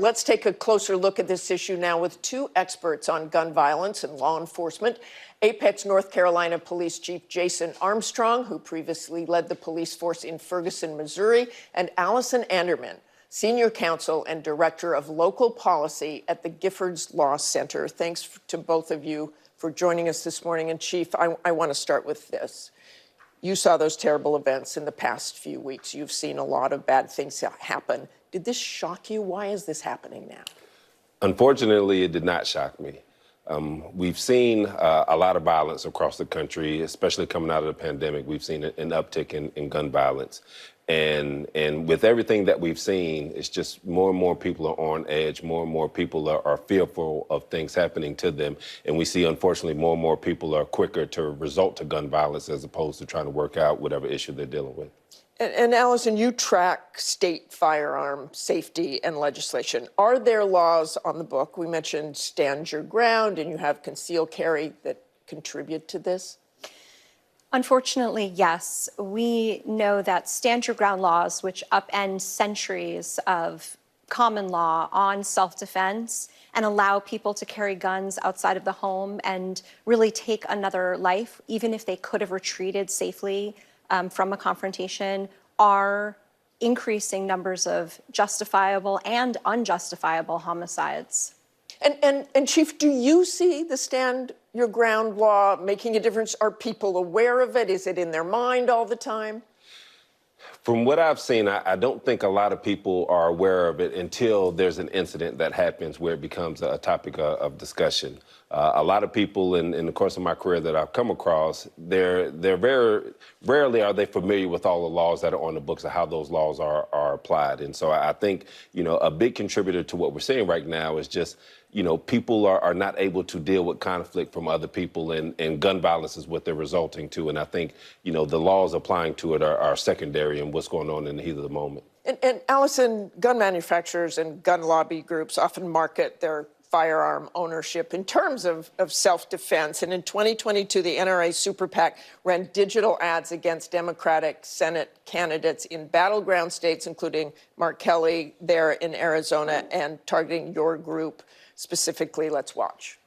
Let's take a closer look at this issue now with two experts on gun violence and law enforcement. Apex, North Carolina Police Chief Jason Armstrong, who previously led the police force in Ferguson, Missouri, and Allison Anderman, Senior Counsel and Director of Local Policy at the Giffords Law Center. Thanks to both of you for joining us this morning. And Chief, I want to start with this. You saw those terrible events in the past few weeks. You've seen a lot of bad things happen. Did this shock you? Why is this happening now? Unfortunately, it did not shock me. We've seen a lot of violence across the country, especially coming out of the pandemic. We've seen an uptick in gun violence. And with everything that we've seen, it's just more and more people are on edge. More and more people are fearful of things happening to them. And we see, unfortunately, more and more people are quicker to resort to gun violence as opposed to trying to work out whatever issue they're dealing with. And Allison, you track state firearm safety and legislation. Are there laws on the book? We mentioned Stand Your Ground, and you have Conceal Carry that contribute to this? Unfortunately, yes. We know that Stand Your Ground laws, which upend centuries of common law on self-defense and allow people to carry guns outside of the home and really take another life, even if they could have retreated safely from a confrontation, are increasing numbers of justifiable and unjustifiable homicides. And Chief, do you see the Stand Your Ground law making a difference? Are people aware of it? Is it in their mind all the time? From what I've seen, I don't think a lot of people are aware of it until there's an incident that happens where it becomes a topic of discussion. A lot of people in the course of my career that I've come across, they're very rarely are they familiar with all the laws that are on the books and how those laws are applied. And so I think, a big contributor to what we're seeing right now is just, people are not able to deal with conflict from other people, and gun violence is what they're resulting to. And I think, the laws applying to it are secondary in what's going on in the heat of the moment. And Allison, gun manufacturers and gun lobby groups often market their firearm ownership in terms of self-defense. And in 2022, the NRA Super PAC ran digital ads against Democratic Senate candidates in battleground states, including Mark Kelly there in Arizona, and targeting your group specifically. Let's watch.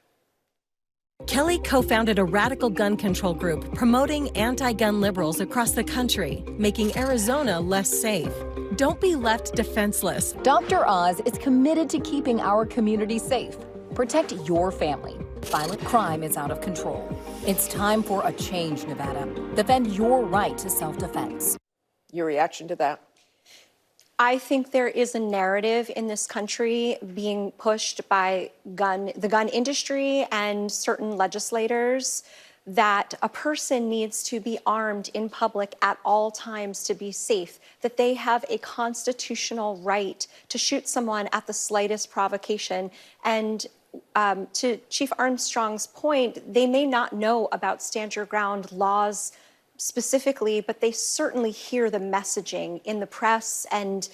Kelly co-founded a radical gun control group promoting anti-gun liberals across the country, making Arizona less safe. Don't be left defenseless. Dr. Oz is committed to keeping our community safe. Protect your family. Violent crime is out of control. It's time for a change, Nevada. Defend your right to self-defense. Your reaction to that? I think there is a narrative in this country being pushed by the gun industry and certain legislators that a person needs to be armed in public at all times to be safe, that they have a constitutional right to shoot someone at the slightest provocation. And to Chief Armstrong's point, they may not know about Stand Your Ground laws specifically, but they certainly hear the messaging in the press and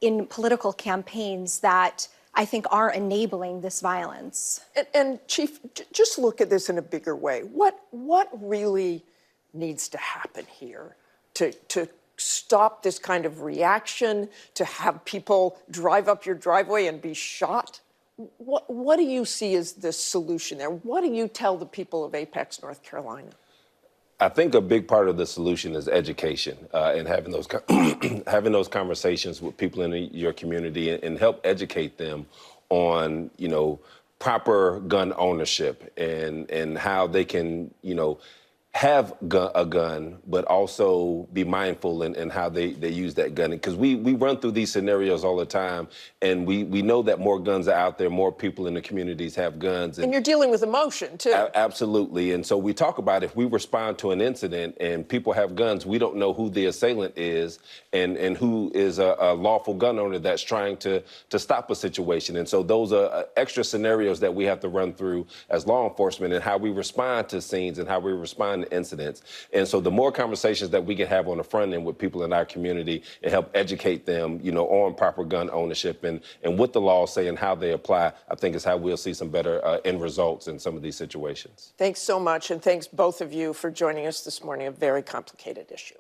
in political campaigns that I think are enabling this violence. And Chief, just look at this in a bigger way. What really needs to happen here to stop this kind of reaction, to have people drive up your driveway and be shot? What do you see as the solution there? What do you tell the people of Apex, North Carolina? I think a big part of the solution is education and having those having those conversations with people in your community and help educate them on, proper gun ownership and how they can, have a gun, but also be mindful in how they use that gun. Because we run through these scenarios all the time, and we know that more guns are out there, more people in the communities have guns. And you're dealing with emotion, too. Absolutely. And so we talk about if we respond to an incident and people have guns, we don't know who the assailant is and who is a lawful gun owner that's trying to stop a situation. And so those are extra scenarios that we have to run through as law enforcement, and how we respond to scenes and how we respond to incidents. And so the more conversations that we can have on the front end with people in our community and help educate them, on proper gun ownership and what the laws say and how they apply, I think is how we'll see some better end results in some of these situations. Thanks so much, and thanks both of you for joining us this morning. A very complicated issue.